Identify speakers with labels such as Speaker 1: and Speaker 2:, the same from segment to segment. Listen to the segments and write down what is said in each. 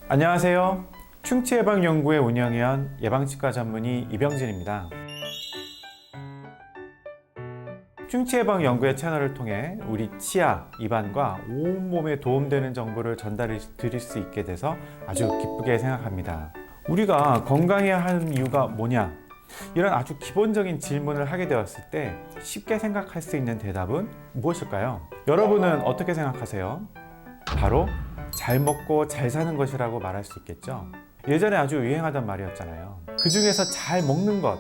Speaker 1: 안녕하세요. 충치예방연구회 운영위원 예방치과 전문의 이병진입니다. 충치예방연구회 채널을 통해 우리 치아, 입안과 온몸에 도움되는 정보를 전달해 드릴 수 있게 돼서 아주 기쁘게 생각합니다. 우리가 건강해야 하는 이유가 뭐냐? 이런 아주 기본적인 질문을 하게 되었을 때 쉽게 생각할 수 있는 대답은 무엇일까요? 여러분은 어떻게 생각하세요? 바로 잘 먹고 잘 사는 것이라고 말할 수 있겠죠. 예전에 아주 유행하던 말이었잖아요. 그 중에서 잘 먹는 것,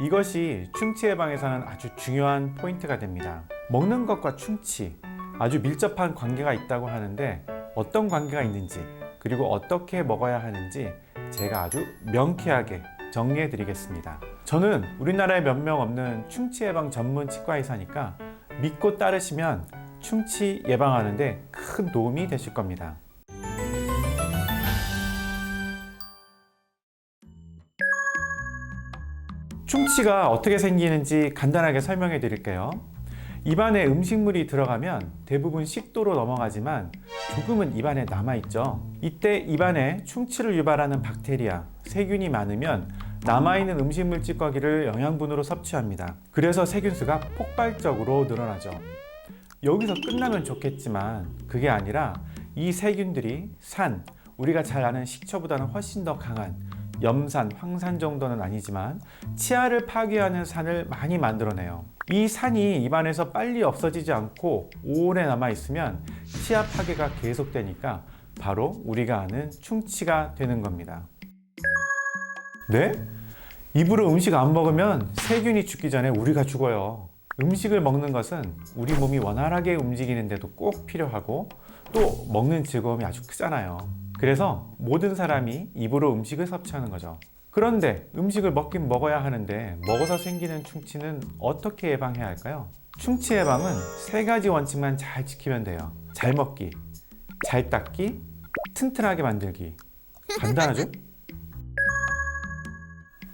Speaker 1: 이것이 충치 예방에서는 아주 중요한 포인트가 됩니다. 먹는 것과 충치, 아주 밀접한 관계가 있다고 하는데 어떤 관계가 있는지, 그리고 어떻게 먹어야 하는지 제가 아주 명쾌하게 정리해 드리겠습니다. 저는 우리나라에 몇 명 없는 충치 예방 전문 치과 의사니까 믿고 따르시면 충치 예방하는데 큰 도움이 되실 겁니다. 충치가 어떻게 생기는지 간단하게 설명해 드릴게요. 입안에 음식물이 들어가면 대부분 식도로 넘어가지만 조금은 입안에 남아있죠. 이때 입안에 충치를 유발하는 박테리아, 세균이 많으면 남아있는 음식물 찌꺼기를 영양분으로 섭취합니다. 그래서 세균수가 폭발적으로 늘어나죠. 여기서 끝나면 좋겠지만 그게 아니라 이 세균들이 우리가 잘 아는 식초보다는 훨씬 더 강한 염산, 황산 정도는 아니지만 치아를 파괴하는 산을 많이 만들어내요. 이 산이 입안에서 빨리 없어지지 않고 오래 남아있으면 치아 파괴가 계속되니까 바로 우리가 아는 충치가 되는 겁니다. 네? 입으로 음식 안 먹으면 세균이 죽기 전에 우리가 죽어요. 음식을 먹는 것은 우리 몸이 원활하게 움직이는데도 꼭 필요하고 또 먹는 즐거움이 아주 크잖아요. 그래서 모든 사람이 입으로 음식을 섭취하는 거죠. 그런데 음식을 먹긴 먹어야 하는데 먹어서 생기는 충치는 어떻게 예방해야 할까요? 충치 예방은 3가지 원칙만 잘 지키면 돼요. 잘 먹기, 잘 닦기, 튼튼하게 만들기. 간단하죠?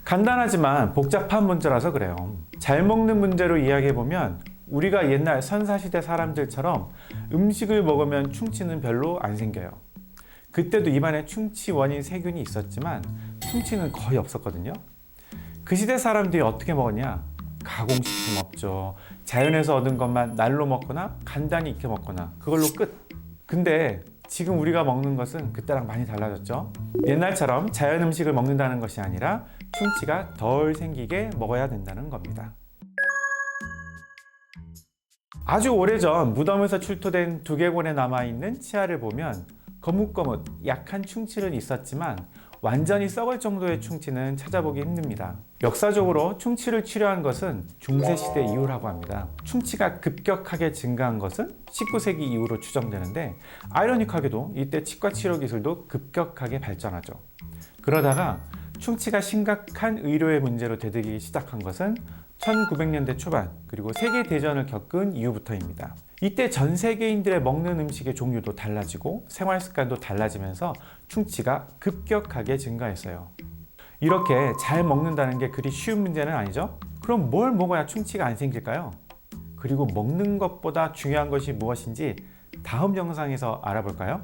Speaker 1: 간단하지만 복잡한 문제라서 그래요. 잘 먹는 문제로 이야기해보면 우리가 옛날 선사시대 사람들처럼 음식을 먹으면 충치는 별로 안 생겨요. 그때도 입안에 충치 원인 세균이 있었지만 충치는 거의 없었거든요. 그 시대 사람들이 어떻게 먹었냐? 가공식품 없죠. 자연에서 얻은 것만 날로 먹거나 간단히 익혀 먹거나 그걸로 끝. 근데 지금 우리가 먹는 것은 그때랑 많이 달라졌죠. 옛날처럼 자연 음식을 먹는다는 것이 아니라 충치가 덜 생기게 먹어야 된다는 겁니다. 아주 오래전 무덤에서 출토된 두개골에 남아있는 치아를 보면 거뭇거뭇 약한 충치는 있었지만 완전히 썩을 정도의 충치는 찾아보기 힘듭니다. 역사적으로 충치를 치료한 것은 중세시대 이후라고 합니다. 충치가 급격하게 증가한 것은 19세기 이후로 추정되는데 아이러니하게도 이때 치과 치료 기술도 급격하게 발전하죠. 그러다가 충치가 심각한 의료의 문제로 대두기 시작한 것은 1900년대 초반 그리고 세계대전을 겪은 이후부터입니다. 이때 전 세계인들의 먹는 음식의 종류도 달라지고 생활 습관도 달라지면서 충치가 급격하게 증가했어요. 이렇게 잘 먹는다는 게 그리 쉬운 문제는 아니죠? 그럼 뭘 먹어야 충치가 안 생길까요? 그리고 먹는 것보다 중요한 것이 무엇인지 다음 영상에서 알아볼까요?